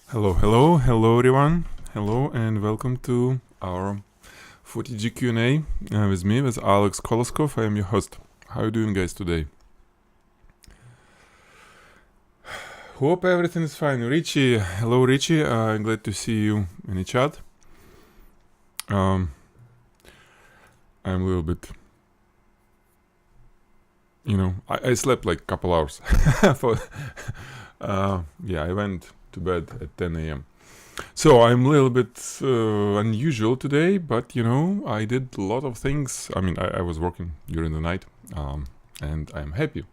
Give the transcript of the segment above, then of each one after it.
Hello everyone. Hello and welcome to our Photigy Q&A with me, with Alex Koloskov. I am your host. How are you doing, guys, today? Hope everything is fine. Richie, hello Richie. I'm glad to see you in the chat. I'm a little bit, I slept like a couple hours. I went to bed at 10 a.m. So I'm a little bit unusual today, but I did a lot of things. I was working during the night, and I'm happy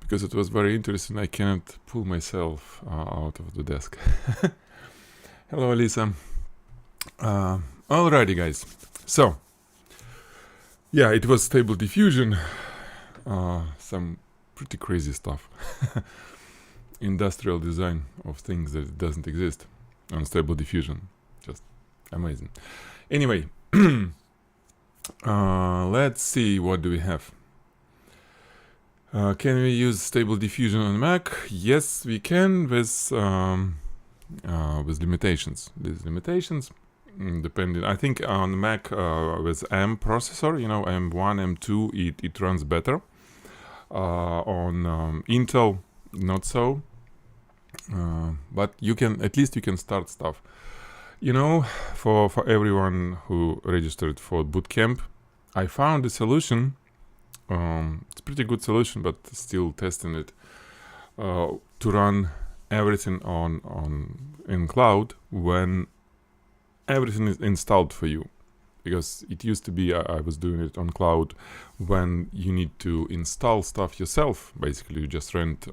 because it was very interesting. I cannot pull myself out of the desk. Hello, Elisa. Alrighty, guys. So, it was Stable Diffusion. Some pretty crazy stuff. Industrial design of things that doesn't exist on Stable Diffusion. Just amazing. Anyway, let's see, what do we have? Can we use Stable Diffusion on Mac? Yes, we can, with limitations. These limitations, depending. I think on Mac with M processor, M1, M2, it runs better. On Intel, not so. But at least you can start stuff. For everyone who registered for bootcamp, I found a solution. It's a pretty good solution, but still testing it, to run everything in cloud when everything is installed for you. Because it used to be I was doing it on cloud when you need to install stuff yourself. Basically, you just rent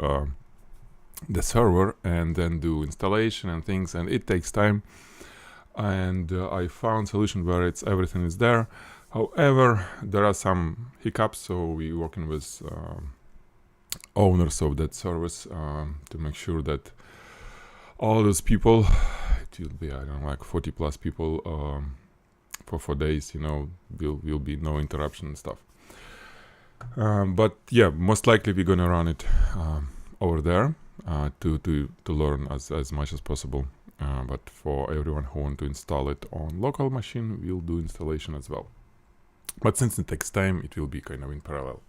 the server and then do installation and things, and it takes time. And I found a solution where everything is there. However, there are some hiccups, so we're working with owners of that service to make sure that all those people, it will be, 40 plus people for 4 days, will be no interruption and stuff. But most likely we're gonna run it over there to learn as much as possible. But for everyone who want to install it on local machine, we'll do installation as well. But since it takes time, it will be kind of in parallel.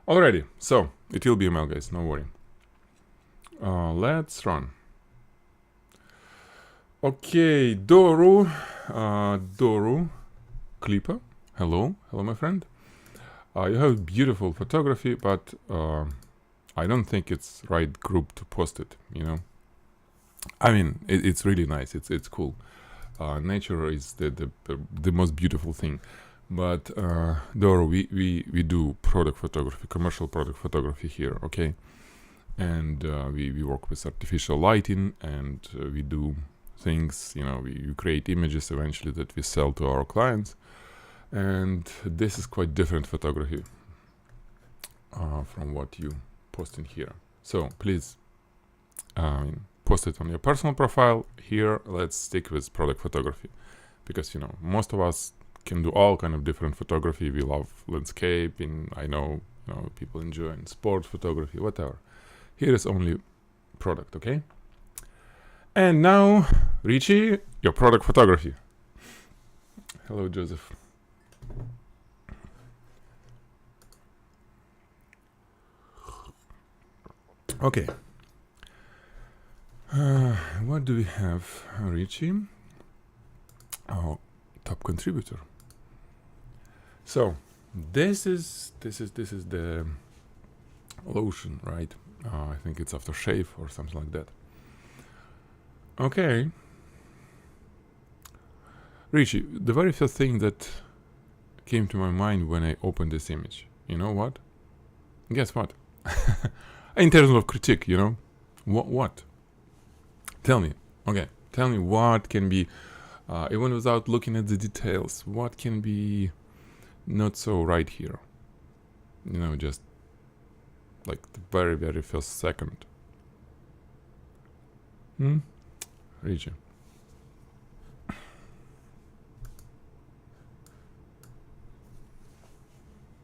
Alrighty, so it will be ML, guys, no worry. Let's run. Okay, Doru Clipper. Hello, my friend. You have beautiful photography, but I don't think it's right group to post it. It's really nice. It's cool. Nature is the most beautiful thing. But Doru, we do product photography, commercial product photography here, okay? And we work with artificial lighting, and we do things. We create images eventually that we sell to our clients. And this is quite different photography from what you post in here. So please post it on your personal profile. Here, let's stick with product photography, because most of us can do all kind of different photography. We love landscaping. I know people enjoy sport photography, whatever. Here is only product, okay? And now, Richie, your product photography. Hello, Joseph. Okay. What do we have, Richie? Oh, top contributor. So this is the lotion, right? I think it's aftershave or something like that. Okay. Richie, the very first thing that came to my mind when I opened this image, you know what? Guess what? In terms of critique, what? Tell me. Okay, tell me what can be, even without looking at the details, what can be not so right here? Just like the very, very first second. Richie.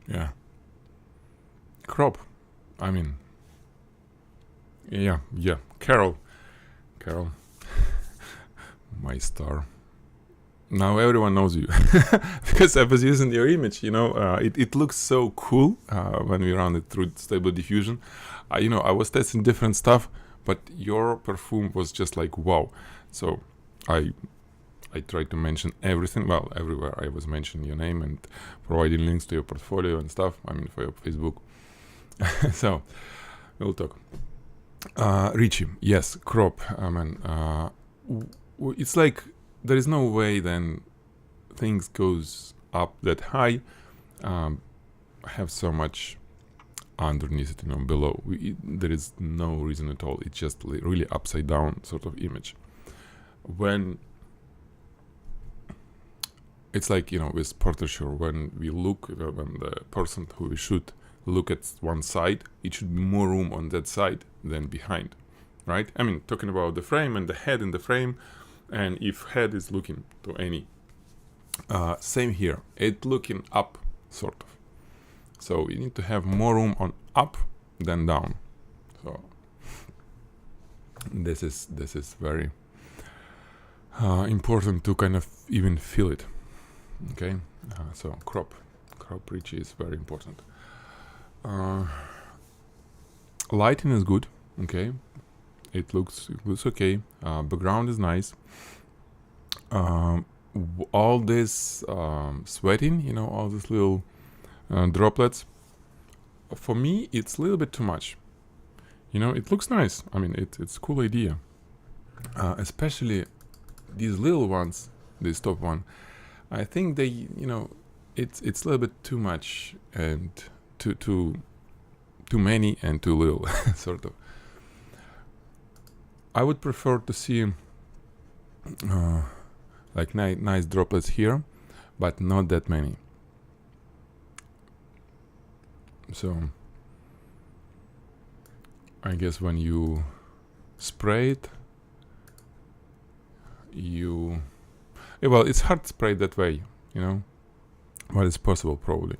Yeah. Crop. Yeah. Carol. my star. Now everyone knows you because I was using your image. It looks so cool when we run it through Stable Diffusion. I was testing different stuff, but your perfume was just like wow. So I tried to mention everything. Well, everywhere I was mentioning your name and providing links to your portfolio and stuff. I mean, for your Facebook. So we'll talk. Richie, yes, crop. It's like there is no way then things goes up that high, have so much underneath it, below. There is no reason at all. It's just really upside down sort of image. When it's like, with portraiture, when we look, when the person who we shoot look at one side, it should be more room on that side than behind, right? I mean, talking about the frame and the head in the frame, and if head is looking to any, same here, it looking up, sort of. So you need to have more room on up than down. So this is very important to kind of even feel it. Okay, so crop Richie is very important. Lighting is good. Okay, it looks okay. Background is nice. All this sweating, all these little droplets. For me, it's a little bit too much. It looks nice. I mean, it's a cool idea. Especially these little ones, this top one. I think they, it's a little bit too much and too many and too little, sort of. I would prefer to see like nice droplets here, but not that many. So I guess when you spray it, well, it's hard to spray that way, but it's possible probably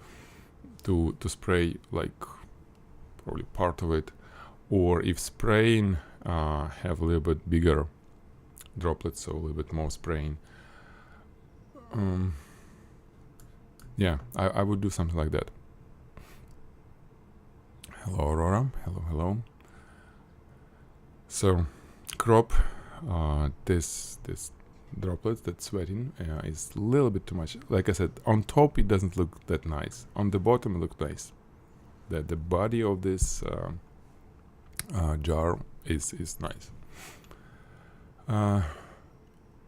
to spray like probably part of it, or if spraying have a little bit bigger droplets, so a little bit more spraying. Yeah, I would do something like that. Hello, Aurora. Hello. So crop this droplets that's sweating is a little bit too much. Like I said, on top it doesn't look that nice. On the bottom it looks nice. The body of this jar is nice.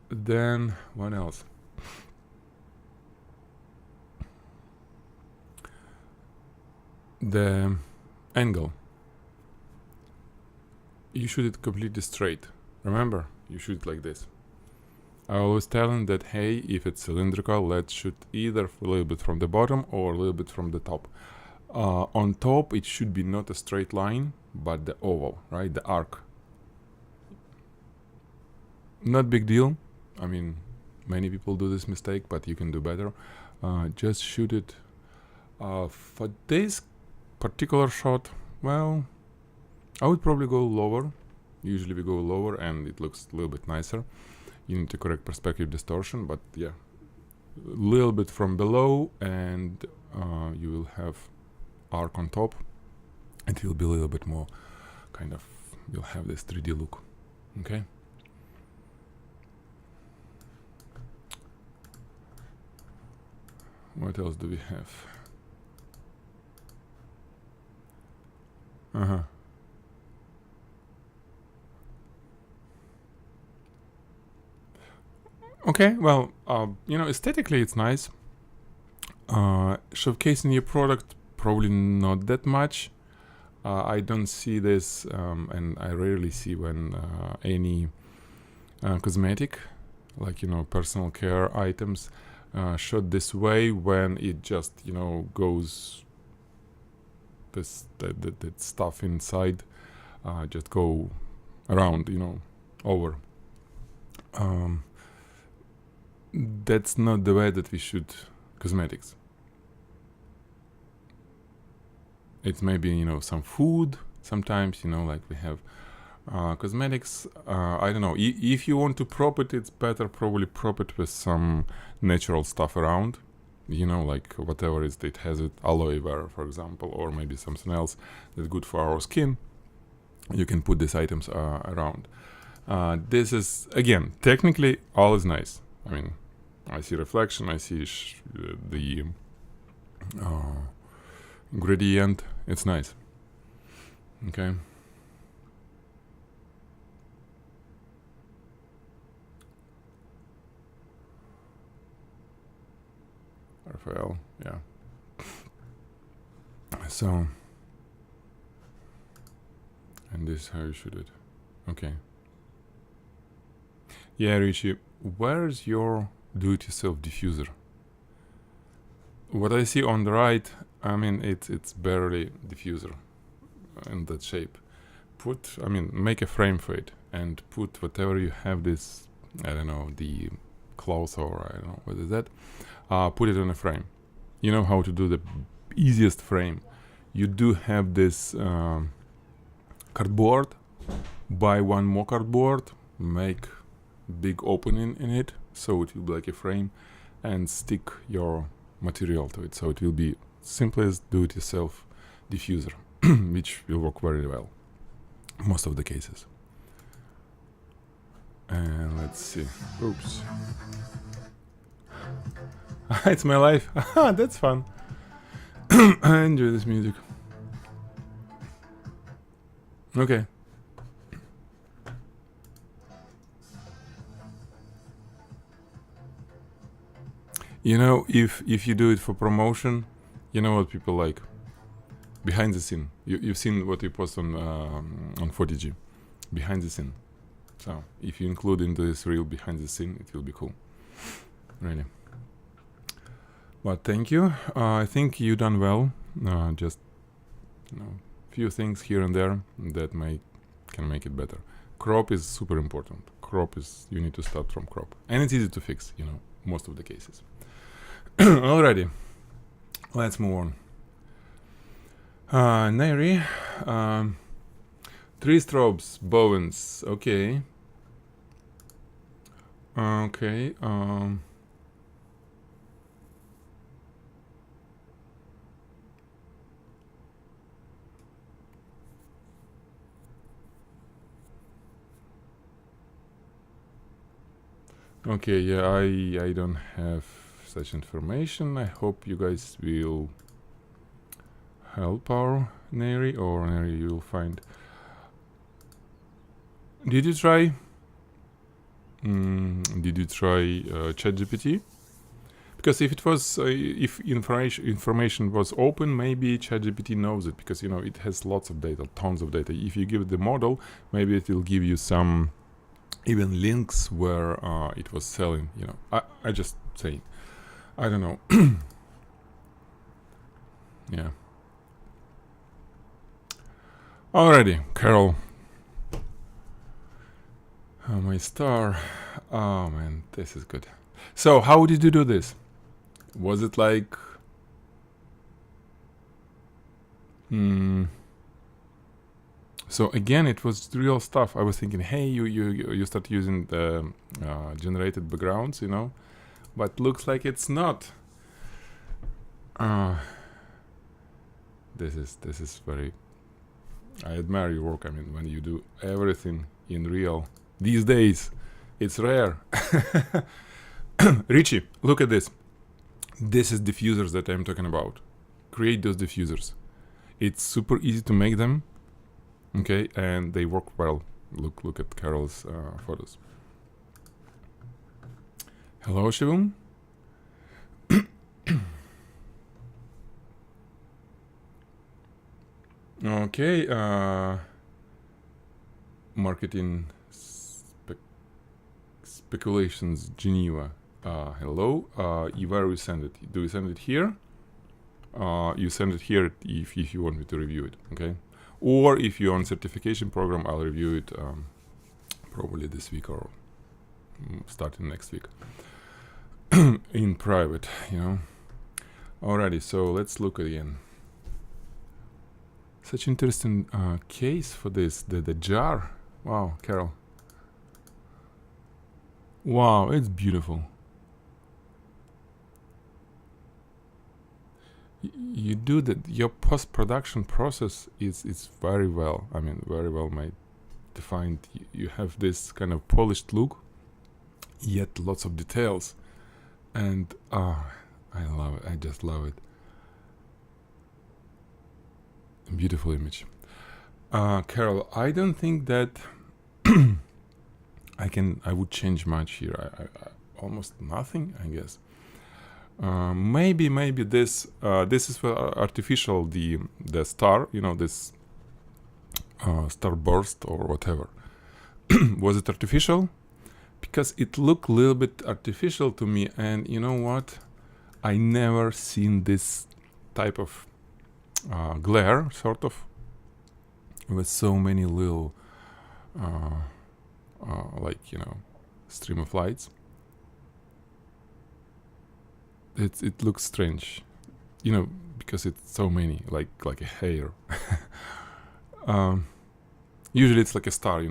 Then what else? The angle. You shoot it completely straight. Remember, you shoot it like this. I always tell them that, hey, if it's cylindrical, let's shoot either a little bit from the bottom or a little bit from the top. On top, it should be not a straight line, but the oval, right? The arc. Not big deal. I mean, many people do this mistake, but you can do better. Just shoot it. For this particular shot, well, I would probably go lower. Usually we go lower and it looks a little bit nicer. You need to correct perspective distortion, but yeah, a little bit from below, and you will have arc on top. It will be a little bit more kind of, you'll have this 3D look. Okay. What else do we have? Okay, well, aesthetically it's nice. Showcasing your product, probably not that much. I don't see this, and I rarely see when any cosmetic, like, personal care items, shot this way, when it just, goes, that stuff inside, just go around, over. That's not the way that we shoot cosmetics. It's maybe, some food sometimes, like we have Cosmetics, I don't know. If you want to prop it, it's better probably prop it with some natural stuff around. You know, like whatever it has it, aloe vera, for example, or maybe something else that's good for our skin. You can put these items around. This is, again, technically all is nice. I mean, I see reflection, I see the gradient. It's nice. Okay. Raphael, yeah. So, and this is how you shoot it. Okay. Yeah, Richie, where's your do-it-yourself diffuser? What I see on the right, I mean, it's barely diffuser in that shape. Make a frame for it and put whatever you have this, I don't know, the cloth or I don't know, what is that? Put it on a frame. You know how to do the easiest frame. You do have this cardboard. Buy one more cardboard, make big opening in it so it will be like a frame, and stick your material to it. So it will be simplest do-it-yourself diffuser, which will work very well most of the cases. And let's see. Oops. It's my life. That's fun. I enjoy this music. Okay. You know, if you do it for promotion, you know what people like. Behind the scene. You've seen what we post on Photigy. Behind the scene. So if you include into this reel behind the scene, it will be cool. Really. But thank you. I think you done well. Just few things here and there that can make it better. Crop is super important. You need to start from crop, and it's easy to fix. You know, most of the cases. Alrighty, let's move on. Neri, 3 Strobes Bowens. Okay. Okay. Okay, yeah, I don't have such information. I hope you guys will help our Neri, or Neri you will find. Did you try ChatGPT? Because if it was if information was open, maybe ChatGPT knows it, because you know it has lots of data, tons of data. If you give it the model, maybe it will give you some even links where it was selling. You know, I just saying. I don't know. Yeah. Alrighty, Carol. My star. Oh man, this is good. So, how did you do this? Was it like... So again, it was real stuff. I was thinking, hey, you start using the generated backgrounds, you know, but looks like it's not. This is very... I admire your work. I mean, when you do everything in real these days, it's rare. Richie, look at this. This is diffusers that I'm talking about. Create those diffusers. It's super easy to make them. Okay, and they work well. Look at Carol's photos. Hello, Shivum. Okay, marketing speculations, Geneva. Hello. Where we send it? Do we send it here? You send it here if you want me to review it. Okay. Or if you're on certification program, I'll review it probably this week or starting next week in private, you know. Alrighty, so let's look again. Such interesting case for this. The jar. Wow, Carol. Wow, it's beautiful. You do that. Your post-production process is very well. I mean, very well made, defined. You have this kind of polished look, yet lots of details, and I love it. I just love it. Beautiful image. Carol, I don't think that I would change much here. I almost nothing, I guess. Maybe this is for artificial, the star, this star burst or whatever. Was it artificial? Because it looked a little bit artificial to me, and you know what? I never seen this type of glare, sort of, with so many little stream of lights. It looks strange, because it's so many, like a hair. Usually it's like a star,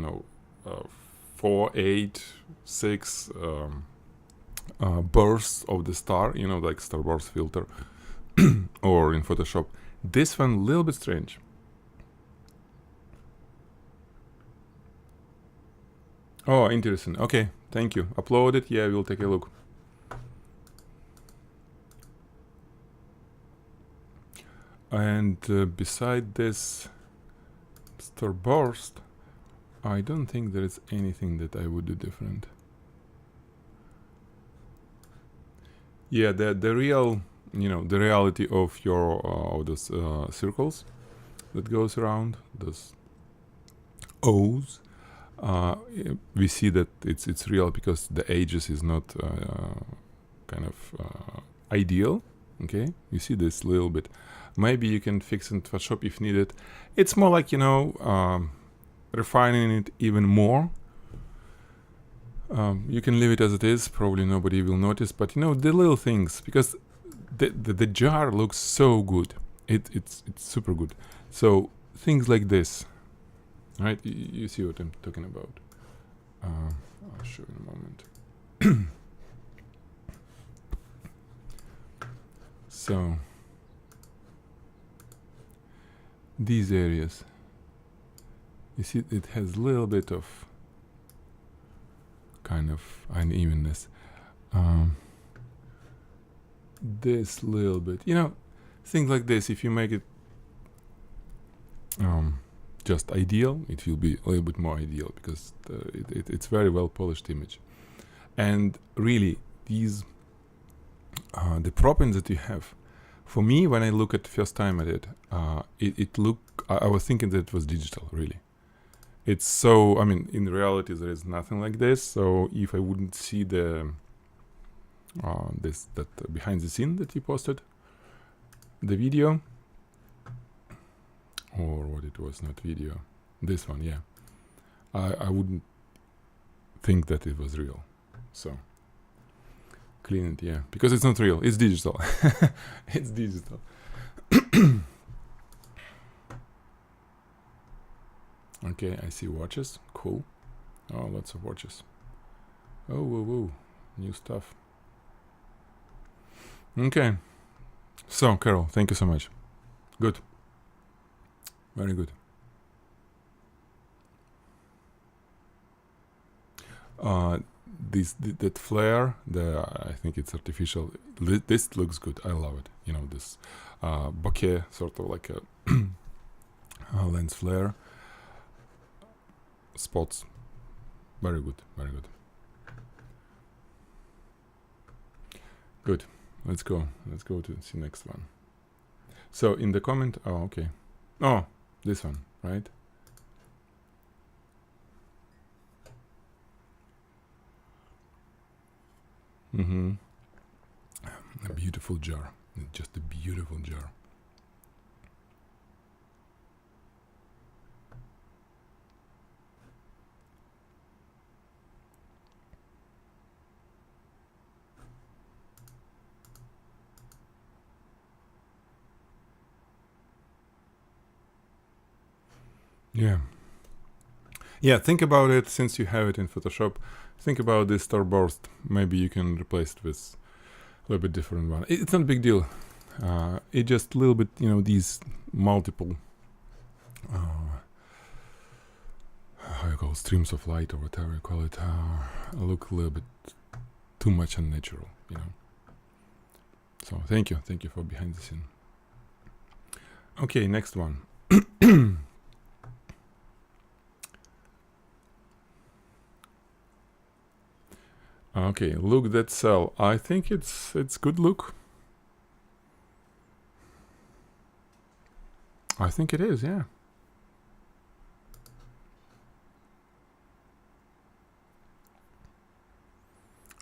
4, 8, 6 bursts of the star, like starburst filter, or in Photoshop. This one a little bit strange. Oh, interesting. Okay, thank you. Upload it. Yeah, we'll take a look. And beside this starburst, I don't think there is anything that I would do different. Yeah, the real, the reality of your of those circles that goes around, those O's. We see that it's real because the edges is not kind of ideal. Okay, you see this little bit. Maybe you can fix in Photoshop if needed. It's more like refining it even more. You can leave it as it is. Probably nobody will notice, but the little things, because the jar looks so good. It's super good. So things like this. Right, you see what I'm talking about. I'll show you in a moment. So these areas, you see, it has a little bit of kind of unevenness. This little bit, things like this. If you make it just ideal, it will be a little bit more ideal, because it's very well polished image. And really, these the proppings that you have, for me, when I look at first time at it, it looked, I was thinking that it was digital, really. It's so, in reality there is nothing like this. So if I wouldn't see the that behind the scene that you posted, the video, or what it was, not video, this one, yeah, I wouldn't think that it was real. So clean it, yeah, because it's not real, it's digital. It's digital. Okay, I see watches, cool. Oh, lots of watches. Oh, whoa, whoa, new stuff. Okay, so Carol, thank you so much. Good, very good. That flare, I think it's artificial. This looks good. I love it. This bokeh, sort of like a lens flare. Spots, very good, very good. Good. Let's go to the next one. So in the comment, oh, okay. Oh, this one, right? A beautiful jar, just a beautiful jar. Yeah. Yeah, think about it. Since you have it in Photoshop, think about this starburst. Maybe you can replace it with a little bit different one. It's not a big deal. It just a little bit, you know, these multiple how you call it, streams of light or whatever you call it, look a little bit too much unnatural, you know. So thank you for behind the scene. Okay, next one. Okay, look that cell. I think it's good look. I think it is, yeah.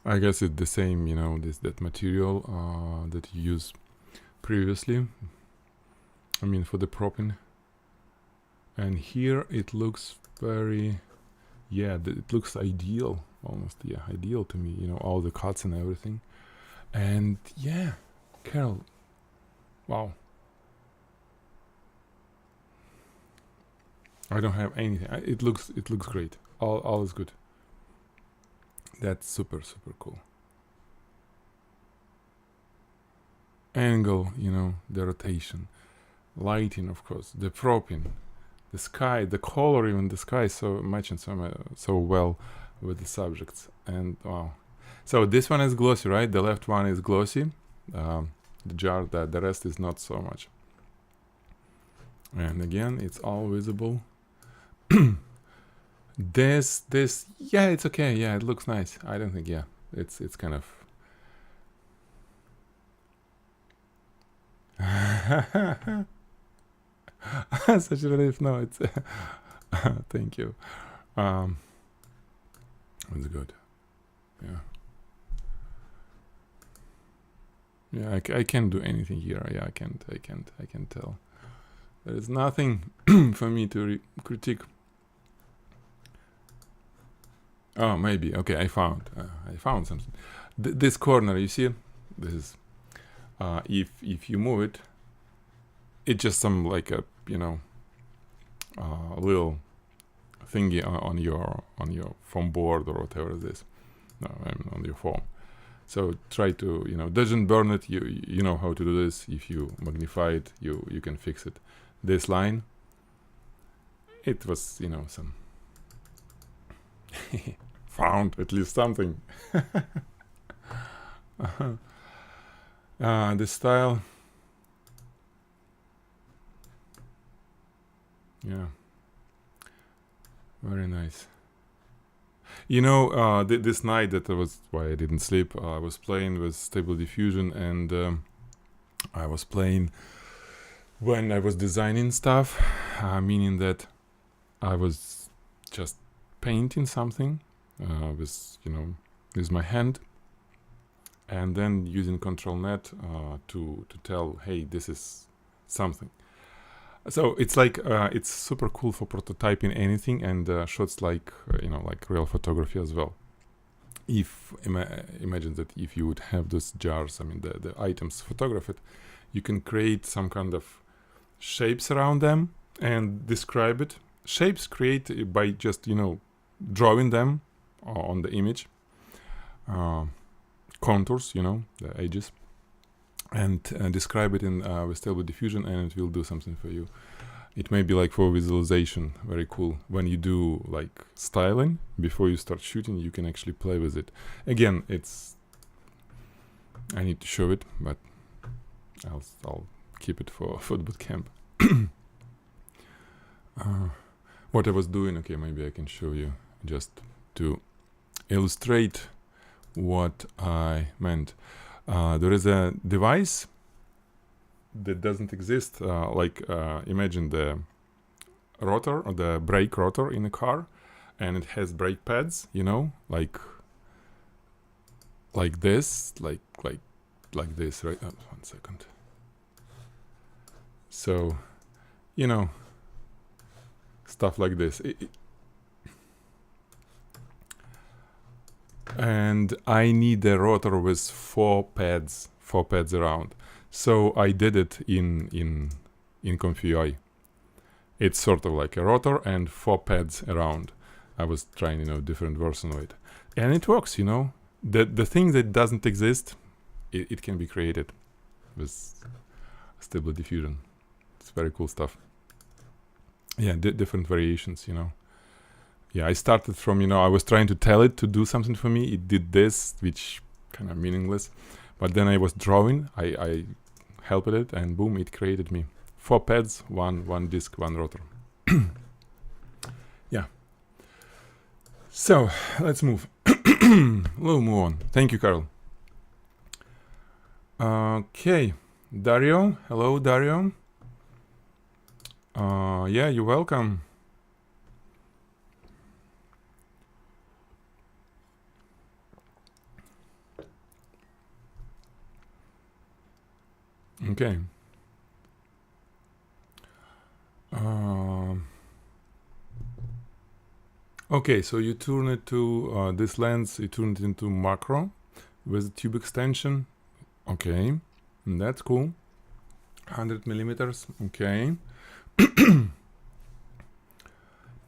I guess it's the same, you know, that material that you used previously. I mean, for the propping. And here it looks very, yeah, it looks ideal, almost, yeah, ideal to me, you know, all the cuts and everything. And yeah, Carol, wow. I don't have anything. It looks great. All is good. That's super cool. Angle, you know, the rotation, lighting, of course, the propping, the sky, the color, even the sky, so matching so well with the subjects. And wow. So this one is glossy, right? The left one is glossy. The jar, the rest is not so much. And again, it's all visible. This, yeah, it's okay. Yeah, it looks nice. I don't think, yeah, it's kind of. Such a relief. No, it's. Thank you. It's good. Yeah. Yeah, I can't do anything here. Yeah, I can't tell. There is nothing for me to critique. Oh, maybe. Okay, I found something. This corner, you see, this is. If you move it, it's just some like a, you know, little thingy on your foam board or whatever it is. No, on your foam. So try to, you know, doesn't burn it. You know how to do this. If you magnify it, you can fix it. This line, it was, you know, some found at least something. The style, yeah, very nice. You know, this night that was why I didn't sleep. I was playing with Stable Diffusion, and I was playing when I was designing stuff, meaning that I was just painting something with, you know, with my hand, and then using Control Net to tell, hey, this is something. So it's like it's super cool for prototyping anything, and shots like you know, like real photography as well. If imagine that if you would have those jars, I mean the items photographed, you can create some kind of shapes around them and describe it. Shapes create by just, you know, drawing them on the image, contours, you know, the edges, and describe it in with Stable Diffusion, and it will do something for you. It may be like for visualization, very cool. When you do like styling before you start shooting, you can actually play with it. Again, it's, I need to show it, but I'll keep it for the bootcamp. What I was doing, okay, maybe I can show you just to illustrate what I meant. There is a device that doesn't exist. Imagine the rotor or the brake rotor in a car, and it has brake pads, you know, like this, like this, right? Oh, 1 second. So, you know, stuff like this. And I need a rotor with 4 pads around. So I did it in Conf UI. It's sort of like a rotor and 4 pads around. I was trying, different version of it, and it works. The thing that doesn't exist, it can be created with Stable Diffusion. It's very cool stuff. Yeah, different variations. Yeah, I started from, I was trying to tell it to do something for me. It did this, which kind of meaningless. But then I was drawing. I helped it, and boom, it created me 4 pads, one disc, 1 rotor. Yeah. So let's move. We'll move on. Thank you, Carl. Okay, Dario. Hello, Dario. Yeah, you're welcome. Okay. Okay, so you turn it to this lens, you turn it into macro with a tube extension. Okay, that's cool. 100 millimeters. Okay.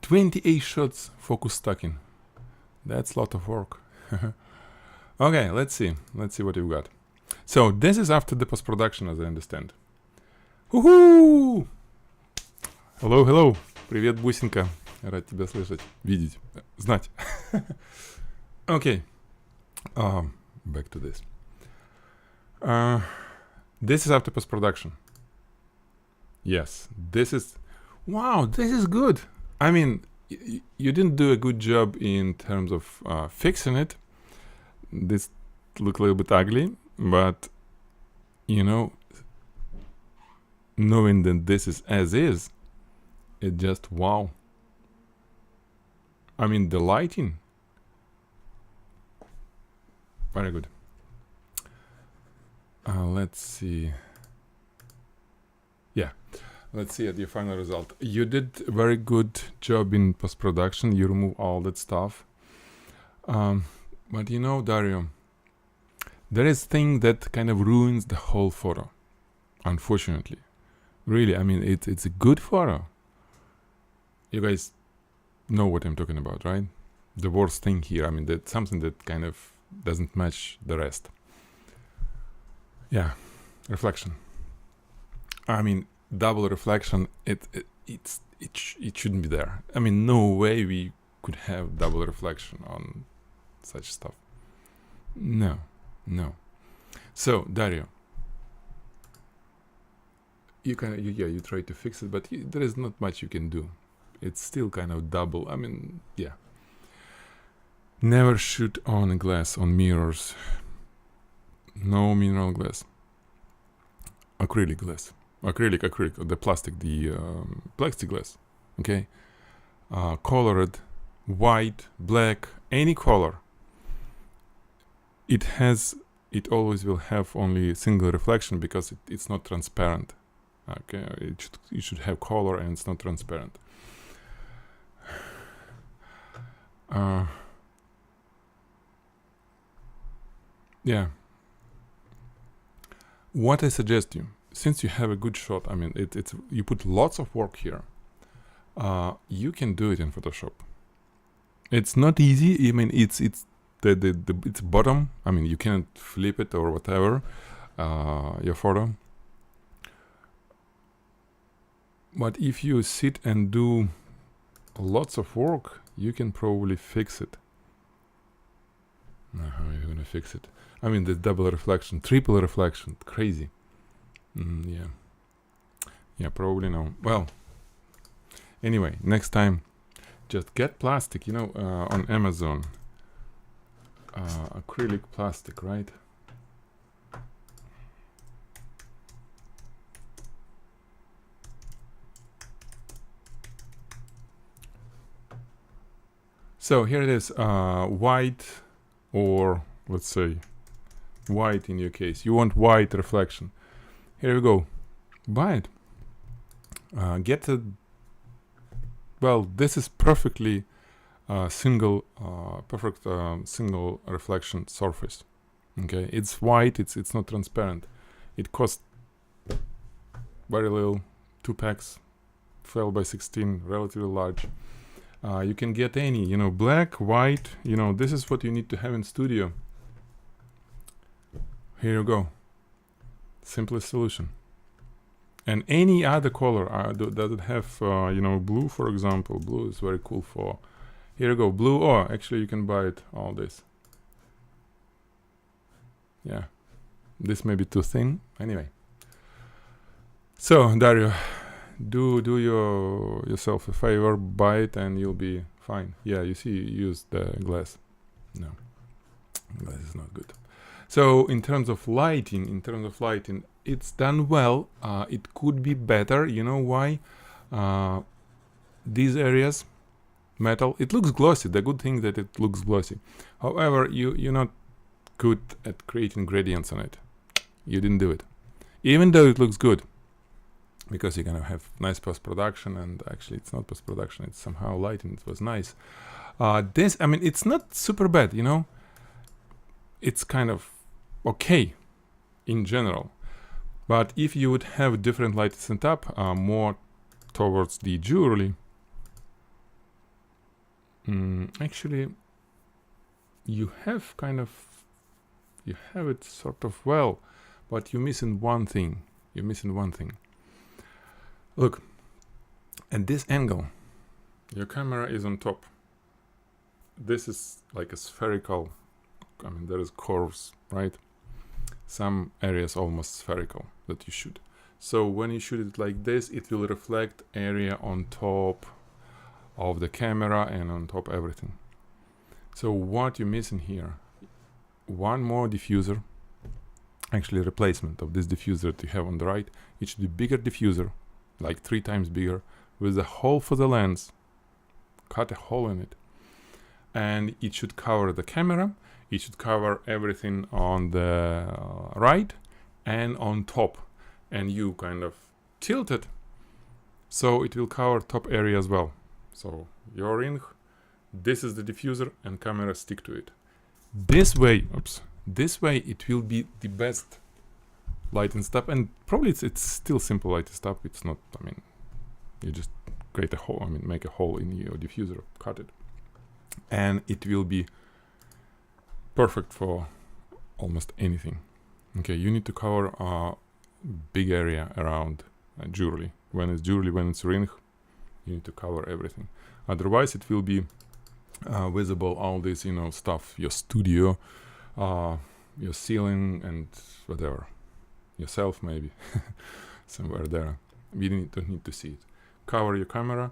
28 shots focus stacking. That's a lot of work. Okay, let's see what you've got. So this is after the post-production, as I understand. Woohoo! Hello. Привет, бусинка. Рад тебя слышать, видеть, знать. Okay. Back to this. This is after post-production. Yes, this is... Wow, this is good. I mean, you didn't do a good job in terms of fixing it. This looked a little bit ugly, but, knowing that this is as is, it just wow. I mean, the lighting, very good. Let's see. Yeah, let's see at the final result. You did a very good job in post-production. You remove all that stuff. But Dario, there is thing that kind of ruins the whole photo, unfortunately. Really, I mean, it's a good photo. You guys know what I'm talking about, right? The worst thing here, I mean, that's something that kind of doesn't match the rest. Yeah, reflection. I mean, double reflection, it shouldn't be there. I mean, no way we could have double reflection on such stuff. No. So, Dario, you try to fix it, but there is not much you can do. It's still kind of double. I mean, yeah. Never shoot on glass, on mirrors. No mineral glass. Acrylic glass. Acrylic, the plastic, the plexiglass. Okay. Colored, white, black, any color. It always will have only single reflection because it's not transparent. Okay, it should have color and it's not transparent. Yeah. What I suggest you, since you have a good shot, I mean, it's you put lots of work here. You can do it in Photoshop. It's not easy. I mean, it's it's bottom. I mean, you can't flip it or whatever. Your photo. But if you sit and do lots of work, you can probably fix it. How are you gonna fix it? I mean, the double reflection, triple reflection, crazy. Yeah, probably no. Well, anyway, next time, just get plastic. On Amazon, acrylic plastic, right? So here it is, white, or let's say white in your case. You want white reflection. Here we go. Buy it. Get a... Well, this is perfectly perfect single reflection surface. Okay, it's white. It's not transparent. It costs very little. 2 packs, 12 by 16, relatively large. You can get any, you know, black, white, you know, this is what you need to have in studio. Here you go. Simplest solution. And any other color, does it have, you know, blue, for example? Blue is very cool for, here you go, blue. Oh, actually you can buy it, all this. Yeah, this may be too thin. Anyway. So, Dario, do yourself a favor, buy it and you'll be fine. Yeah, you see, you use the glass. No, glass is not good. So in terms of lighting, it's done well. It could be better. You know why? These areas, metal, it looks glossy. The good thing that it looks glossy. However, you're not good at creating gradients on it. You didn't do it, even though it looks good, because you're gonna have nice post-production. And actually, it's not post-production. It's somehow lighting. It was nice. This, I mean, it's not super bad. You know, it's kind of okay in general, but if you would have different light setup, more towards the jewelry, actually you have it sort of well, but you're missing one thing. Look, at this angle your camera is on top. This is like a spherical, I mean, there is curves, right? Some areas almost spherical that you shoot. So when you shoot it like this, it will reflect area on top of the camera and on top everything. So what you're missing here, one more diffuser, actually replacement of this diffuser that you have on the right. It should be bigger diffuser, like 3 times bigger, with a hole for the lens. Cut a hole in it, and it should cover the camera. It should cover everything on the right and on top, and you kind of tilt it so it will cover top area as well. So your ring, this is the diffuser, and camera stick to it. This way it will be the best lighting stuff, and probably it's still simple lighting stuff. It's not, I mean, you just create a hole, I mean, make a hole in your diffuser, cut it, and it will be perfect for almost anything. Okay, you need to cover a big area around jewelry. When it's jewelry, when it's ring, you need to cover everything. Otherwise, it will be visible, all this, you know, stuff, your studio, your ceiling, and whatever, yourself maybe, somewhere there. We don't need to see it. Cover your camera,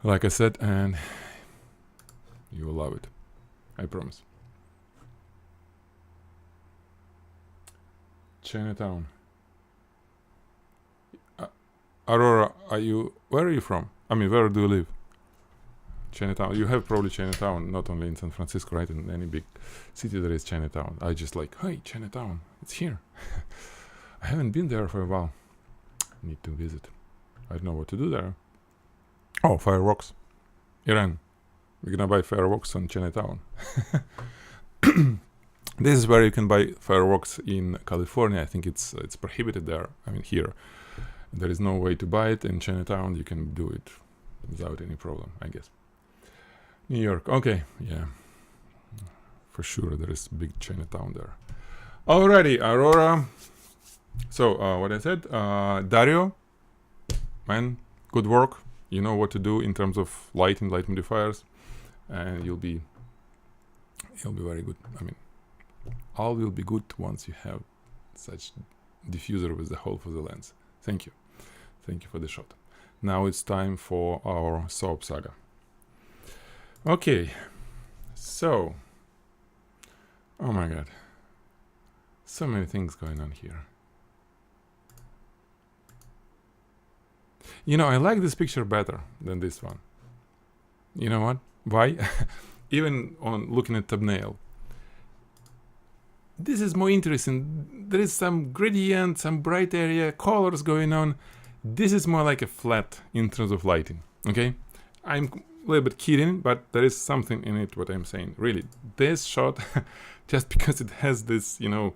like I said, and you will love it. I promise. Chinatown. Aurora, where are you from? I mean, where do you live? Chinatown. You have probably Chinatown, not only in San Francisco, right? In any big city there is Chinatown. I just like, hey, Chinatown, it's here. I haven't been there for a while. Need to visit. I don't know what to do there. Oh, fireworks. Iran. We're gonna buy fireworks on Chinatown. This is where you can buy fireworks in California. I think it's prohibited there. I mean, here there is no way to buy it. In Chinatown you can do it without any problem, I guess. New York, okay, yeah, for sure there is big Chinatown there. Alrighty, Aurora. So what I said, Dario, man, good work. You know what to do in terms of light modifiers, and you'll be very good. I mean, all will be good once you have such diffuser with the hole for the lens. Thank you for the shot. Now it's time for our soap saga. Okay, so, oh my god, so many things going on here. You know, I like this picture better than this one. You know what? Why? Even on looking at thumbnail, this is more interesting. There is some gradient, some bright area, colors going on. This is more like a flat in terms of lighting. Okay, I'm a little bit kidding, but there is something in it. What I'm saying, really, this shot, just because it has this, you know,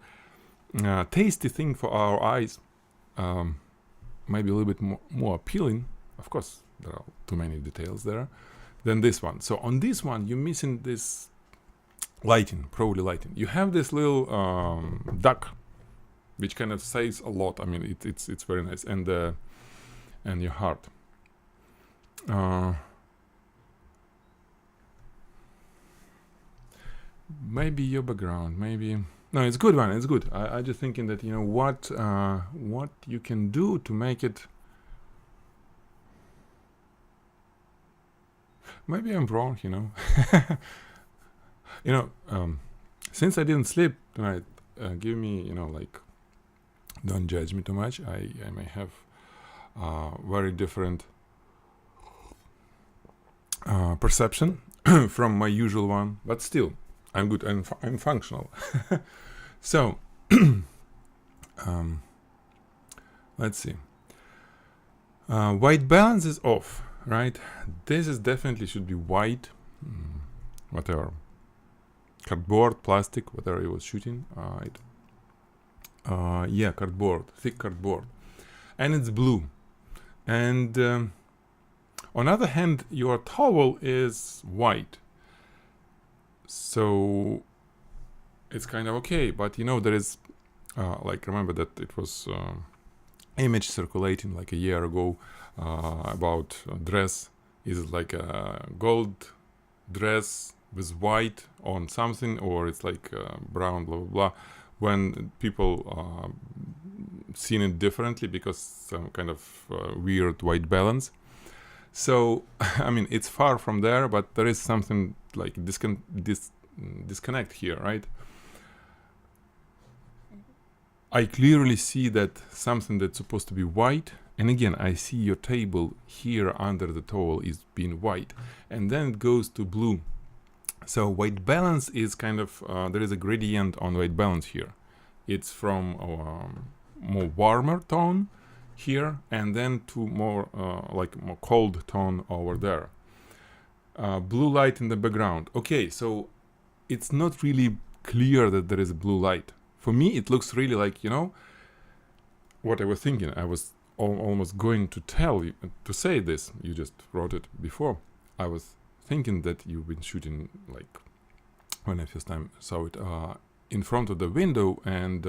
tasty thing for our eyes, might be a little bit more appealing. Of course, there are too many details there, than this one. So on this one, you're missing this lighting, probably lighting. You have this little duck, which kind of says a lot. I mean, it's very nice, and your heart. Maybe your background, maybe no, it's good one. It's good. I just thinking that, you know, what you can do to make it. Maybe I'm wrong, you know. You know, since I didn't sleep tonight, give me, you know, like, don't judge me too much. I may have very different perception from my usual one, but still, I'm good. I'm functional. So, let's see. White balance is off, right? This is definitely should be white, whatever, cardboard, plastic, whatever it was shooting. Yeah, cardboard, thick cardboard, and it's blue. And on the other hand, your towel is white, so it's kind of okay. But you know, there is like, remember that it was image circulating like a year ago about a dress. Is it like a gold dress with white on something, or it's like brown, blah blah blah, when people seen it differently because some kind of weird white balance. So I mean, it's far from there, but there is something like disconnect here, right? I clearly see that something that's supposed to be white, and again, I see your table here under the towel is being white, and then it goes to blue. So white balance is kind of, there is a gradient on white balance here. It's from more warmer tone here, and then to more like more cold tone over there. Blue light in the background. Okay, so it's not really clear that there is a blue light. For me, it looks really like, you know, what I was thinking. I was almost going to tell you, to say this. You just wrote it before. I was thinking that you've been shooting, like, when I first time saw it, in front of the window, and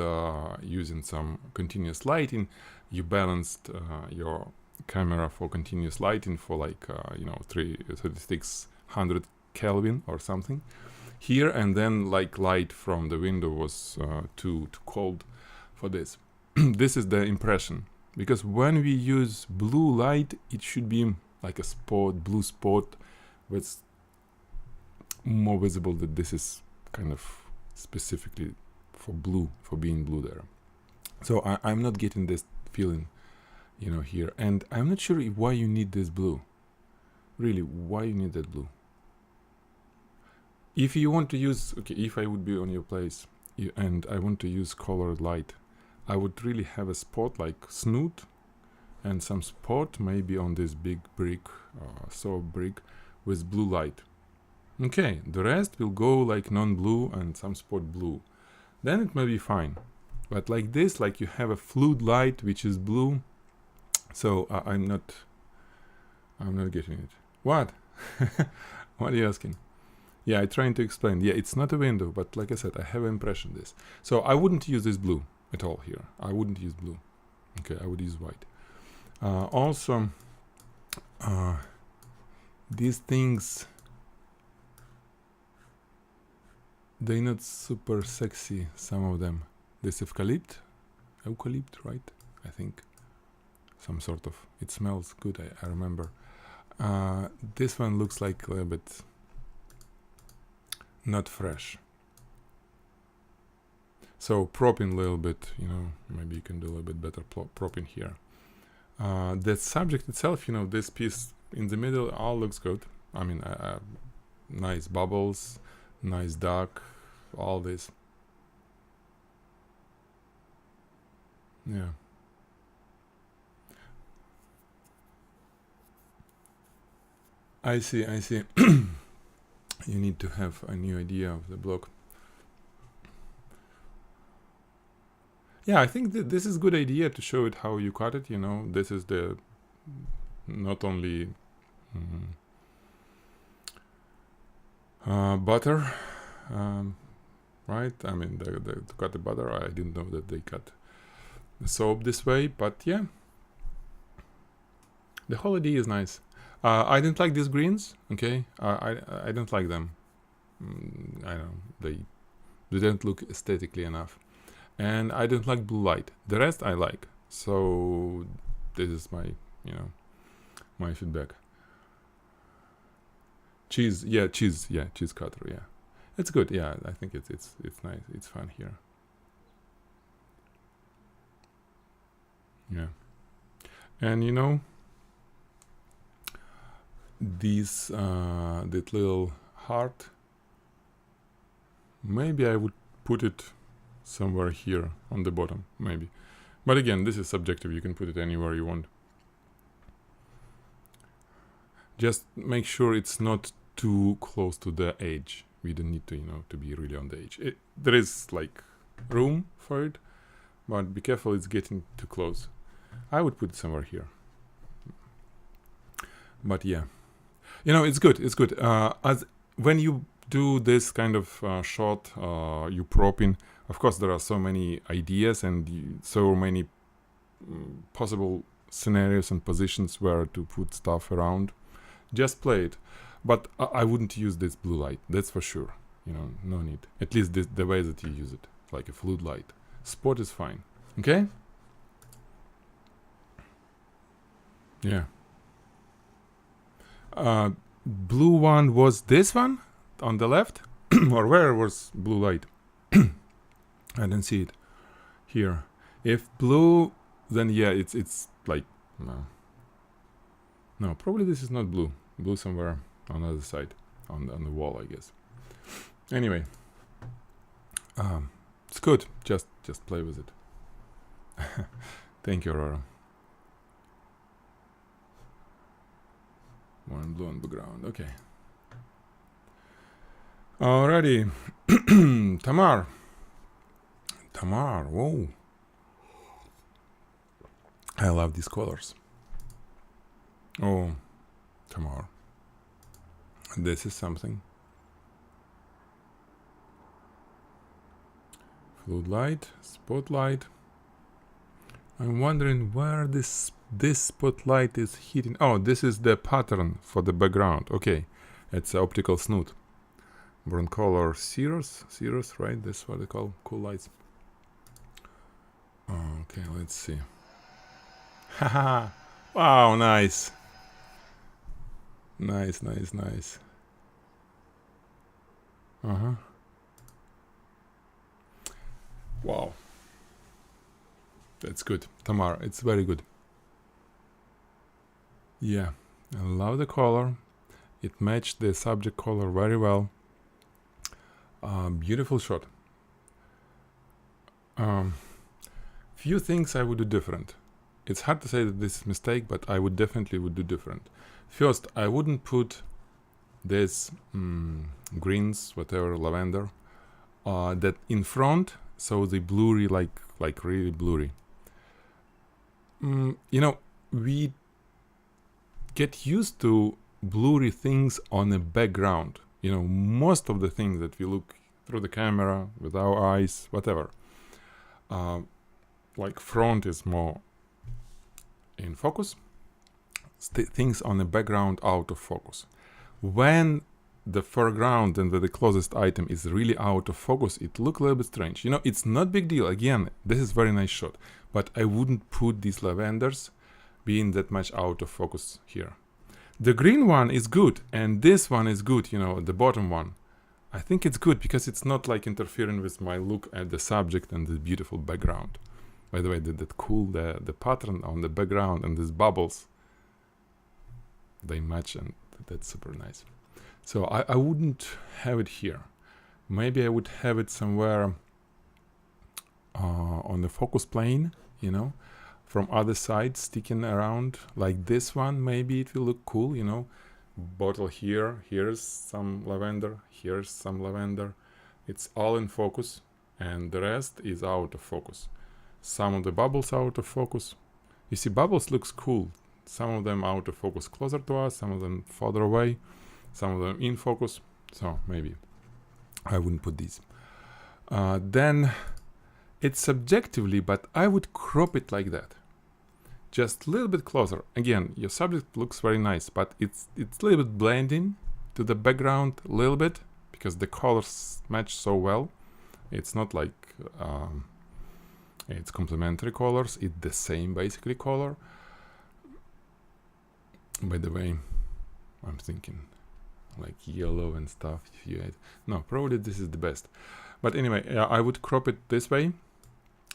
using some continuous lighting, you balanced your camera for continuous lighting for like, you know, 3600 Kelvin or something here, and then like light from the window was too cold for this. This is the impression, because when we use blue light, it should be like a spot, blue spot, with more visible that this is kind of specifically for blue, for being blue there. So I'm not getting this feeling, you know, here, and I'm not sure why you need this blue. Really, why you need that blue? If you want to use, okay, if I would be on your place and I want to use colored light, I would really have a spot like snoot and some spot maybe on this big brick, soft brick with blue light. Okay, the rest will go like non-blue and some spot blue. Then it may be fine. But like this, like you have a fluid light which is blue, so I'm not getting it. What? What are you asking? Yeah, I'm trying to explain. Yeah, it's not a window, but like I said, I have an impression this. So I wouldn't use this blue at all here. I wouldn't use blue. Okay, I would use white. Also, these things, they're not super sexy, some of them. This eucalypt, right? I think. Some sort of, it smells good, I remember. This one looks like a little bit not fresh. So propping a little bit, you know, maybe you can do a little bit better propping here. The subject itself, you know, this piece in the middle all looks good. I mean, nice bubbles, nice dark, all this. Yeah. I see. You need to have a new idea of the block. Yeah, I think that this is a good idea to show it how you cut it, you know. This is the not only Butter, right? I mean, to cut the butter, I didn't know that they cut the soap this way, but yeah, the whole idea is nice. I didn't like these greens. Okay, I don't like them. I don't know, they don't look aesthetically enough, and I don't like blue light. The rest I like. So this is my my feedback. Cheese cutter. Yeah, it's good. Yeah, I think it's nice. It's fun here. Yeah, and these that little heart. Maybe I would put it somewhere here on the bottom, maybe. But again, this is subjective. You can put it anywhere you want. Just make sure it's not too close to the edge. We don't need to, to be really on the edge. There is like room for it, but be careful it's getting too close. I would put it somewhere here. But yeah, it's good. It's good. As when you do this kind of shot, you propping. Of course, there are so many ideas and so many possible scenarios and positions where to put stuff around. Just play it, but I wouldn't use this blue light. That's for sure. No need. At least the way that you use it, like a floodlight. Spot is fine. Okay. Yeah. Blue one was this one on the left, or where was blue light? I didn't see it here. If blue, then yeah, it's like no, probably this is not blue. Blue somewhere on the other side, on the wall, I guess. Anyway, it's good. Just play with it. Thank you, Aurora. One blue on the ground. Okay. Alrighty. Tamar. Whoa. I love these colors. Oh, Tamar. This is something. Floodlight, spotlight. I'm wondering where this spotlight is hitting. Oh, this is the pattern for the background. Okay, it's an optical snoot. Broncolor Cirrus, right? That's what they call cool lights. Okay, let's see. Haha! Wow, nice. Nice. Wow. That's good. Tamar, it's very good. Yeah, I love the color. It matched the subject color very well. Beautiful shot. Few things I would do different. It's hard to say that this is a mistake, but I would definitely do different. First, I wouldn't put this greens, whatever, lavender, that in front, so the blurry, like really blurry. We get used to blurry things on a background. Most of the things that we look through the camera with our eyes, whatever, like front is more in focus, things on the background out of focus. When the foreground and the closest item is really out of focus, it looks a little bit strange. It's not big deal. Again, this is very nice shot, but I wouldn't put these lavenders being that much out of focus here. The green one is good, and this one is good, the bottom one. I think it's good because it's not like interfering with my look at the subject and the beautiful background. By the way, that cool, the pattern on the background and these bubbles, they match, and that's super nice. So I wouldn't have it here. Maybe I would have it somewhere on the focus plane, from other side, sticking around like this one. Maybe it will look cool, bottle here, here's some lavender, here's some lavender. It's all in focus, and the rest is out of focus. Some of the bubbles out of focus. You see, bubbles looks cool. Some of them out of focus closer to us, some of them farther away, some of them in focus. So maybe I wouldn't put these. Then it's subjectively, but I would crop it like that. Just a little bit closer. Again, your subject looks very nice, but it's a little bit blending to the background a little bit because the colors match so well. It's not like it's complementary colors. It's the same basically color. By the way, I'm thinking like yellow and stuff. If you add, no, probably this is the best. But anyway, I would crop it this way,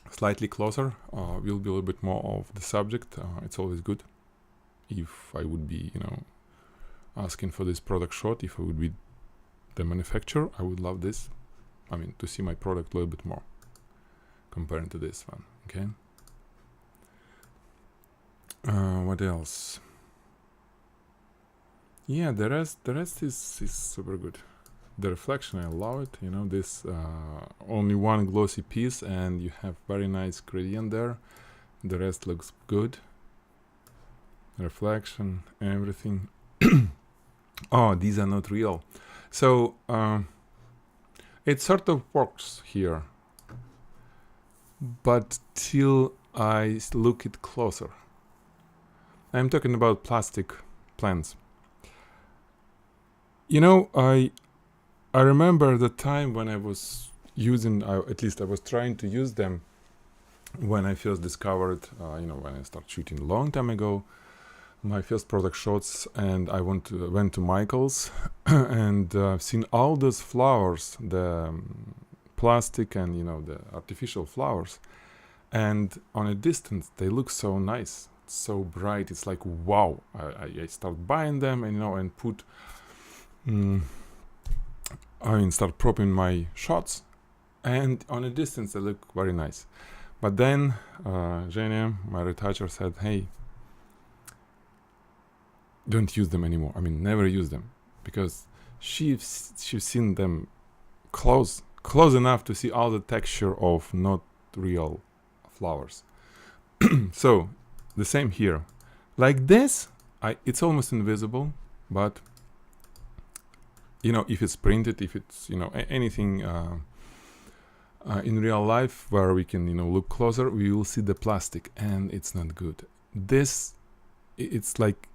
slightly closer. Will be a little bit more of the subject. It's always good. If I would be, asking for this product shot, if I would be the manufacturer, I would love this. I mean, to see my product a little bit more compared to this one. Okay. What else? Yeah, the rest is super good. The reflection, I love it. This only one glossy piece, and you have very nice gradient there. The rest looks good. Reflection, everything. Oh, these are not real. So it sort of works here, but till I look it closer. I'm talking about plastic plants. I remember the time when I was using, at least I was trying to use them when I first discovered, when I started shooting a long time ago, my first product shots, and I went to Michael's and seen all those flowers, the plastic and, the artificial flowers. And on a distance, they look so nice, so bright. It's like, wow. I start buying them and put... start propping my shots, and on a distance they look very nice. But then Zhenya, my retoucher, said, hey, don't use them anymore. I mean, never use them, because she's seen them close enough to see all the texture of not real flowers. So the same here. Like this, it's almost invisible, but if it's printed, if it's anything in real life where we can look closer, we will see the plastic, and it's not good. It's like,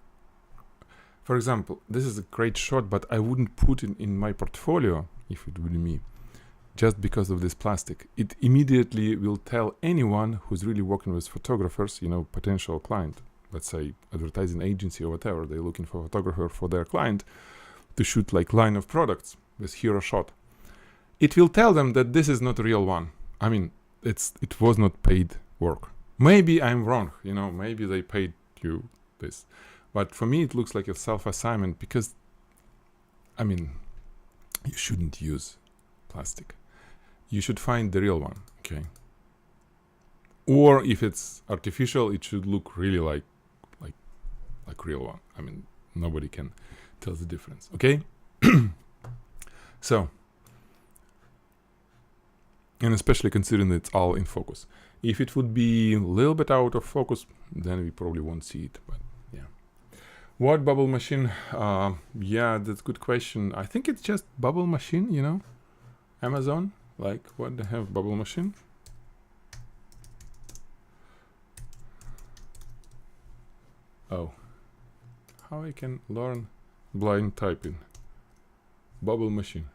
for example, this is a great shot, but I wouldn't put it in my portfolio if it would be me, just because of this plastic. It immediately will tell anyone who's really working with photographers, potential client, let's say advertising agency or whatever, they're looking for a photographer for their client to shoot like line of products with hero shot. It will tell them that this is not a real one. I mean, it was not paid work. Maybe I'm wrong, maybe they paid you this. But for me, it looks like a self-assignment, because, you shouldn't use plastic. You should find the real one, okay? Or if it's artificial, it should look really like real one. I mean, nobody can tell the difference, okay? So, and especially considering it's all in focus. If it would be a little bit out of focus, then we probably won't see it, but yeah. What bubble machine? Yeah, that's a good question. I think it's just bubble machine, Amazon, like what they have bubble machine. Oh, how I can learn blind typing? Bubble machine,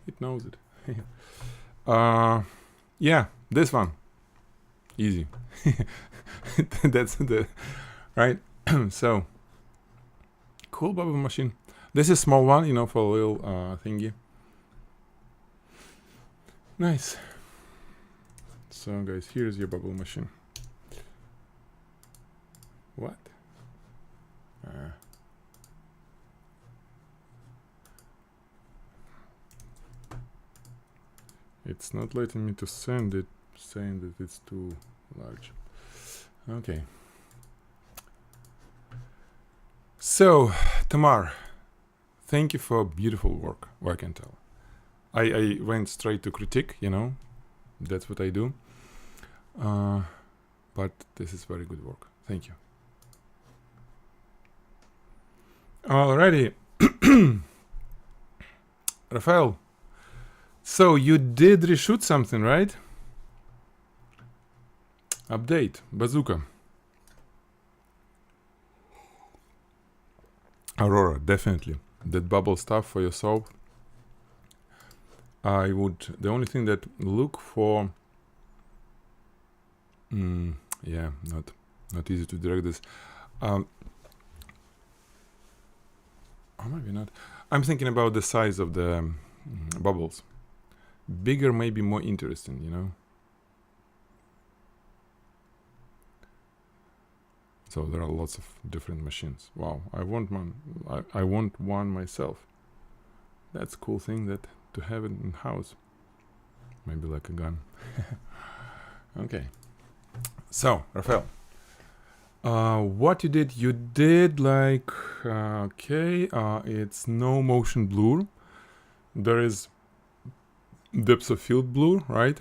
it knows it. Yeah, this one, easy. That's the right. So cool bubble machine. This is small one, for a little thingy. Nice. So guys, here's your bubble machine. What? It's not letting me to send it, saying that it's too large. Okay. So, Tamar, thank you for beautiful work, I can tell. I went straight to critique, that's what I do. But this is very good work. Thank you. Alrighty. Rafael, so you did reshoot something, right? Update, bazooka. Aurora, definitely. That bubble stuff for your soap. I would, the only thing that look for, yeah, not easy to direct this. Or maybe not. I'm thinking about the size of the bubbles. Bigger may be more interesting, you know. So there are lots of different machines. Wow, I want one. I want one myself. That's a cool thing that to have it in house. Maybe like a gun. Okay. So, Rafael, what you did like, okay, it's no motion blur. There is depth of field blur, right?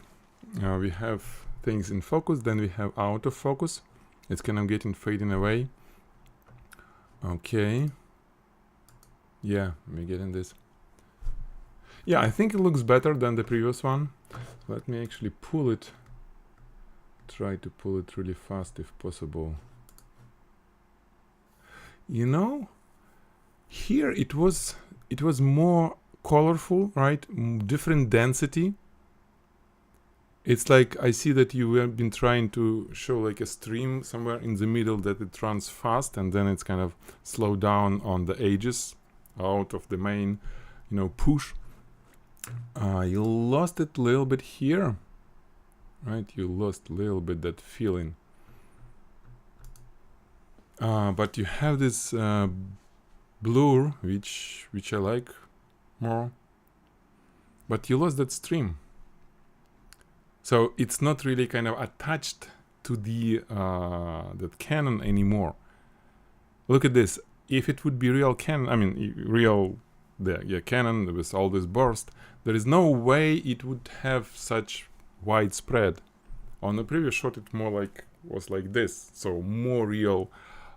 We have things in focus, then we have out of focus. It's kind of getting fading away. Okay. Yeah, we're getting this. Yeah, I think it looks better than the previous one. Let me actually pull it. Try to pull it really fast if possible. You know, here it was more colorful, right? Different density. It's like I see that you have been trying to show like a stream somewhere in the middle that it runs fast and then it's kind of slowed down on the edges out of the main, you know, push. You lost it a little bit here, right? You lost a little bit that feeling. But you have this blur, which I like more. But you lost that stream. So it's not really kind of attached to the that Canon anymore. Look at this. If it would be real Canon, I mean real Canon with all this burst, there is no way it would have such widespread. On the previous shot, it more like was like this, so more real.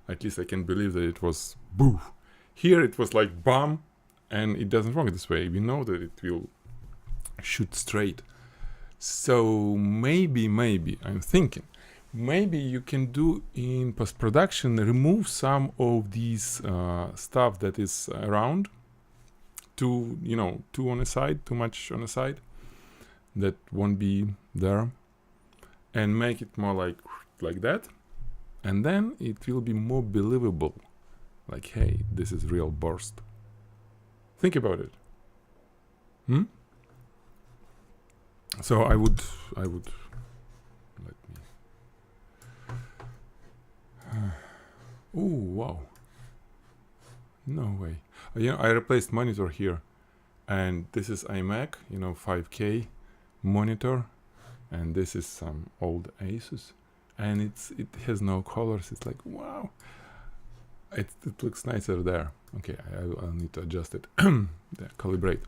At least I can believe that it was boo. Here it was like bam, and it doesn't work this way. We know that it will shoot straight. So maybe I'm thinking maybe you can do in post-production remove some of these stuff that is around, too on a side, too much on a side that won't be there, and make it more like that, and then it will be more believable, like, hey, this is real burst. Think about it. So I would let me. Oh wow! No way. I replaced monitor here, and this is iMac, 5K monitor, and this is some old Asus, and it has no colors. It's like, wow. It looks nicer there. Okay, I'll need to adjust it. There, calibrate.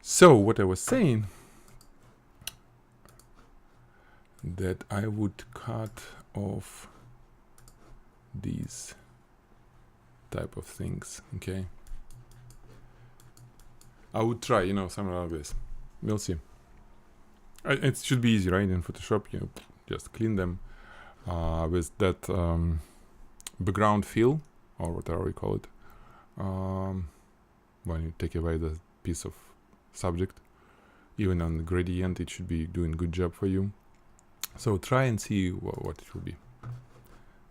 So what I was saying, that I would cut off these type of things. Okay, I would try, something like this. We'll see. It should be easy, right? In Photoshop, you just clean them with that background fill, or whatever we call it, when you take away the piece of subject. Even on the gradient, it should be doing good job for you. So try and see what it will be.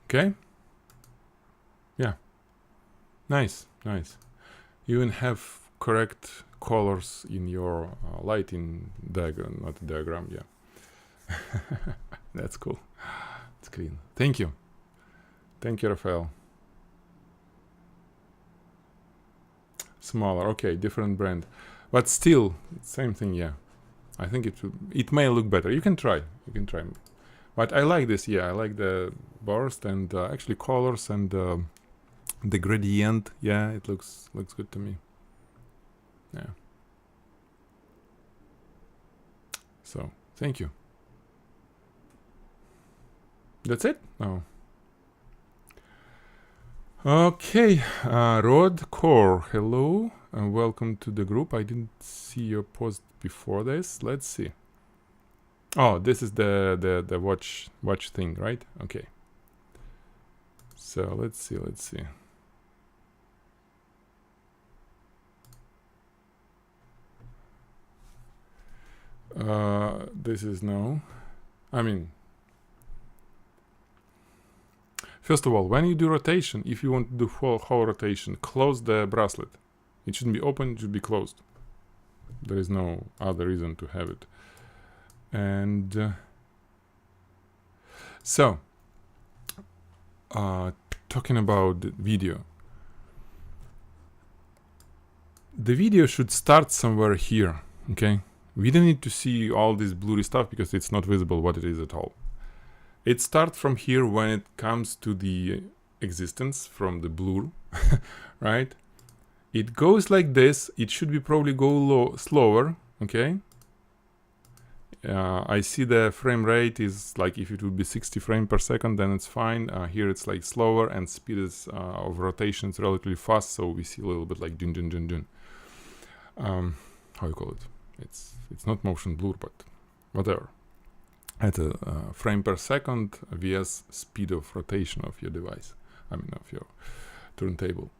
Okay? Yeah. Nice. You even have correct colors in your lighting diagram, not diagram, yeah. That's cool. It's clean. Thank you, Rafael. Smaller, okay, different brand. But still, same thing, yeah. I think it may look better. You can try. But I like this, yeah. I like the burst and actually colors and the gradient. Yeah, it looks good to me. Yeah. So, thank you. That's it? Oh. Okay, Rod Core, hello and welcome to the group. I didn't see your post before this. Let's see. Oh, this is the watch thing, right? Okay. So let's see. This is no. I mean, first of all, when you do rotation, if you want to do whole rotation, close the bracelet. It shouldn't be open, it should be closed. There is no other reason to have it. And so, talking about the video. The video should start somewhere here, okay? We don't need to see all this blurry stuff because it's not visible what it is at all. It starts from here when it comes to the existence from the blur, right? It goes like this. It should be probably go slower, okay? I see the frame rate is like if it would be 60 frames per second, then it's fine. Here it's like slower and speed is, of rotation is relatively fast, so we see a little bit like dun dun dun dun. How you call it? It's not motion blur, but whatever. At a frame per second vs speed of rotation of your device. I mean of your turntable.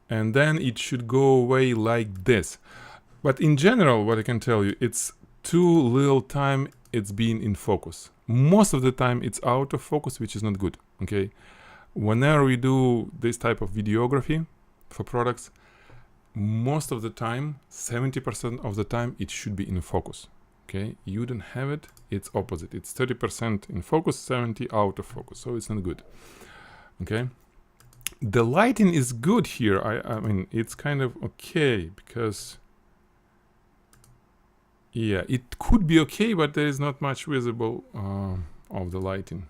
And then it should go away like this. But in general, what I can tell you, it's too little time it's been in focus. Most of the time it's out of focus, which is not good, okay? Whenever we do this type of videography for products, most of the time, 70% of the time, it should be in focus, okay? You don't have it, it's opposite. It's 30% in focus, 70 out of focus, so it's not good, okay? The lighting is good here. I mean, it's kind of okay because, yeah, it could be okay, but there is not much visible of the lighting.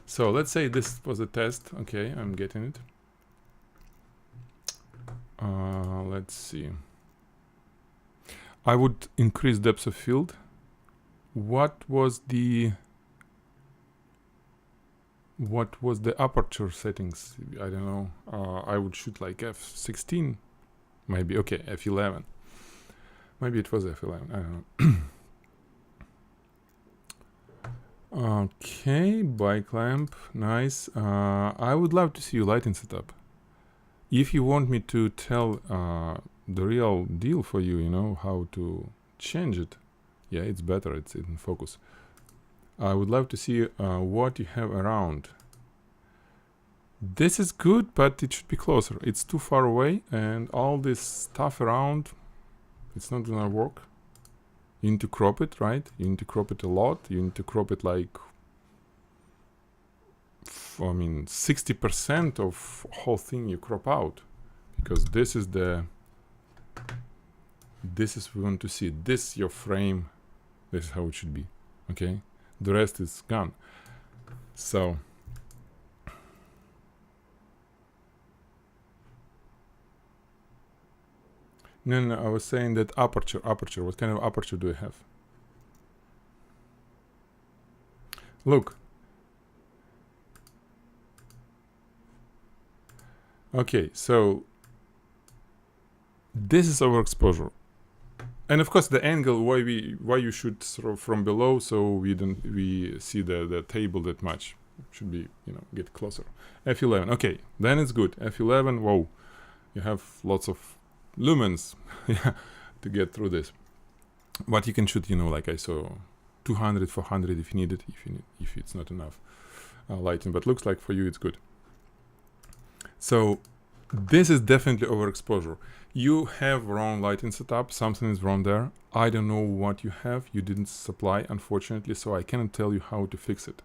So let's say this was a test. Okay, I'm getting it. Let's see. I would increase depth of field. What was the aperture settings? I don't know. I would shoot like f16, maybe. Okay, f11. Maybe it was f11. I don't know. Okay, bike lamp, nice. I would love to see you lighting setup. If you want me to tell the real deal for you, you know how to change it. Yeah, it's better. It's in focus. I would love to see what you have around. This is good, but it should be closer. It's too far away, and all this stuff around, it's not gonna work. You need to crop it, right? You need to crop it a lot. You need to crop it like, I mean, 60% of whole thing you crop out, because this is we want to see. This your frame. This is how it should be. Okay. The rest is gone. So no, I was saying that aperture. What kind of aperture do you have? Look. Okay, so this is overexposure. And of course, the angle why you shoot sort of from below, so we see the table that much. Should be, you know, get closer. F11. Okay, then it's good. F11. Whoa, you have lots of lumens to get through this. But you can shoot, you know, like I saw, 200, 400 if you need it. If it's not enough lighting, but looks like for you it's good. So this is definitely overexposure. You have wrong lighting setup. Something is wrong there. I don't know what you have. You didn't supply, unfortunately, so I cannot tell you how to fix it.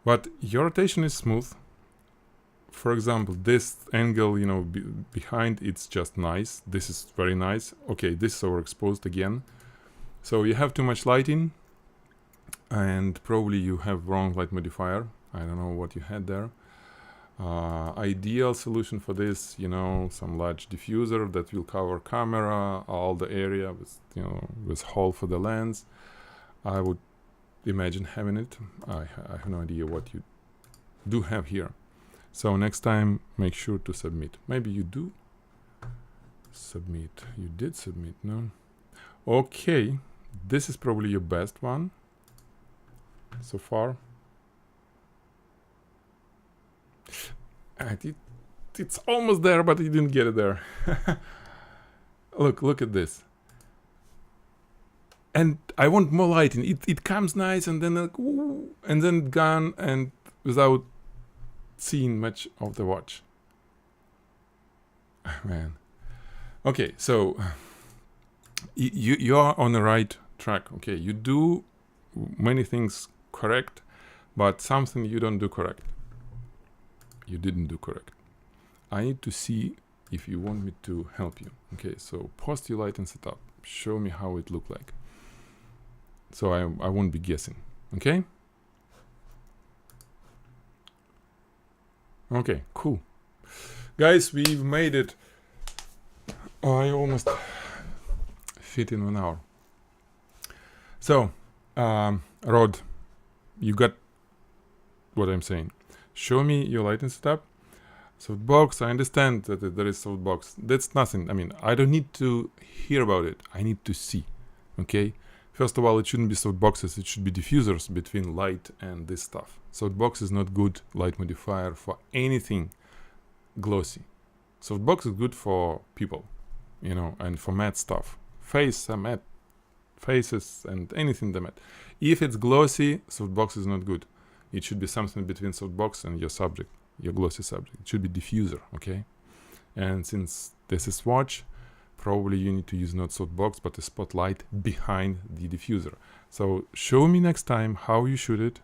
But your rotation is smooth. For example, this angle, you know, behind, it's just nice. This is very nice. Okay, this is overexposed again. So you have too much lighting, and probably you have wrong light modifier. I don't know what you had there. Ideal solution for this, you know, some large diffuser that will cover camera, all the area with, you know, with hole for the lens. I would imagine having it. I have no idea what you do have here. So next time, make sure to submit. Maybe you do submit. You did submit, no? Okay, this is probably your best one so far. And it's almost there, but you didn't get it there. Look at this. And I want more lighting. It comes nice and then like, ooh, and then gone and without seeing much of the watch. Man. Okay, so you are on the right track. Okay, you do many things correct, but something you don't do correct. You didn't do correct. I need to see if you want me to help you. Okay, so post your lighting setup. Show me how it look like. So I won't be guessing. Okay? Okay, cool. Guys, we've made it. Oh, I almost fit in 1 hour. So, Rod, you got what I'm saying. Show me your lighting setup. Softbox, I understand that there is softbox. That's nothing. I mean, I don't need to hear about it. I need to see. Okay? First of all, it shouldn't be softboxes. It should be diffusers between light and this stuff. Softbox is not good light modifier for anything glossy. Softbox is good for people, you know, and for matte stuff. Matte faces and anything that matte. If it's glossy, softbox is not good. It should be something between softbox and your subject, your glossy subject. It should be diffuser, okay? And since this is watch, probably you need to use not softbox, but a spotlight behind the diffuser. So show me next time how you shoot it.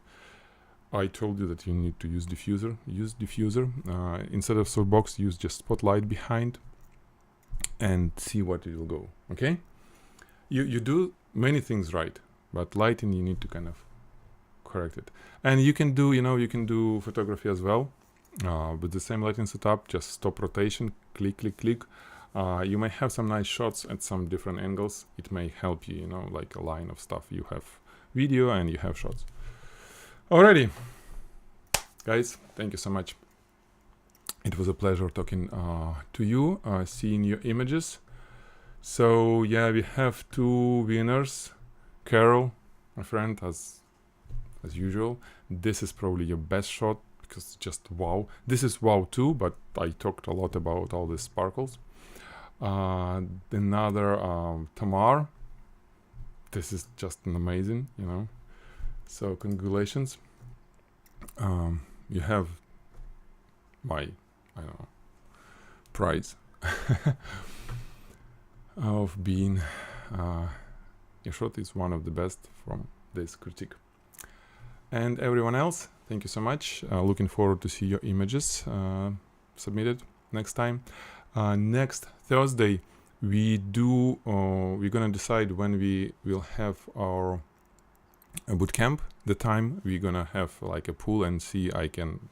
I told you that you need to use diffuser. Use diffuser. Instead of softbox, use just spotlight behind and see what it will go, okay? You do many things right, but lighting you need to kind of correct it. And you can do, you can do photography as well with the same lighting setup. Just stop rotation, click, click, click. You may have some nice shots at some different angles. It may help you, like a line of stuff. You have video and you have shots. Alrighty, guys, thank you so much. It was a pleasure talking to you, seeing your images. So yeah, we have 2 winners. Carol, my friend, as usual. This is probably your best shot because it's just wow. This is wow too, but I talked a lot about all the sparkles. Another Tamar. This is just an amazing, So congratulations. You have my, prize of being your shot is one of the best from this critique. And everyone else, thank you so much. Looking forward to see your images submitted next time. Next Thursday, we're gonna decide when we will have our boot camp. The time we're gonna have like a pool and see. I can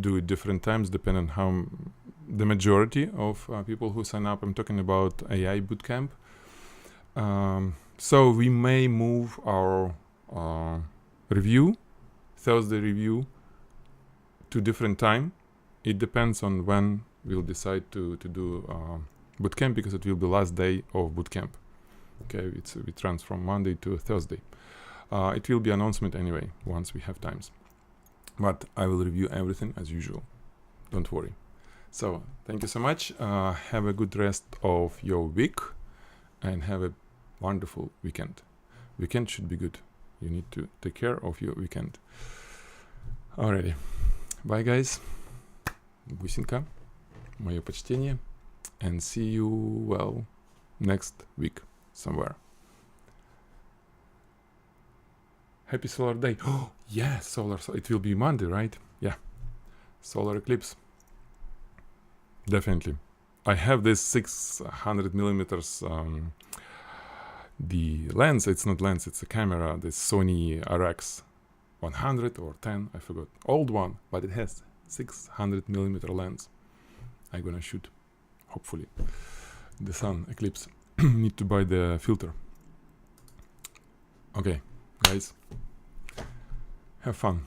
do it different times depending on how the majority of people who sign up. I'm talking about AI boot camp. So we may move our Thursday review to different time. It depends on when we'll decide to do boot camp, because it will be last day of boot camp. Okay, it runs from Monday to Thursday. It will be announcement anyway once we have times, but I will review everything as usual. Don't worry. So thank you so much. Have a good rest of your week and have a wonderful weekend. Weekend should be good. You need to take care of your weekend. Alrighty. Bye, guys. Бусинка. Мое почтение. And see you, next week somewhere. Happy solar day. Oh, yeah, solar. So it will be Monday, right? Yeah. Solar eclipse. Definitely. I have this 600 millimeters the lens. It's not lens, it's a camera. This Sony RX 100 or 10, I forgot. Old one, but it has 600 millimeter lens. I'm gonna shoot, hopefully, the sun eclipse. Need to buy the filter. Okay, guys, have fun.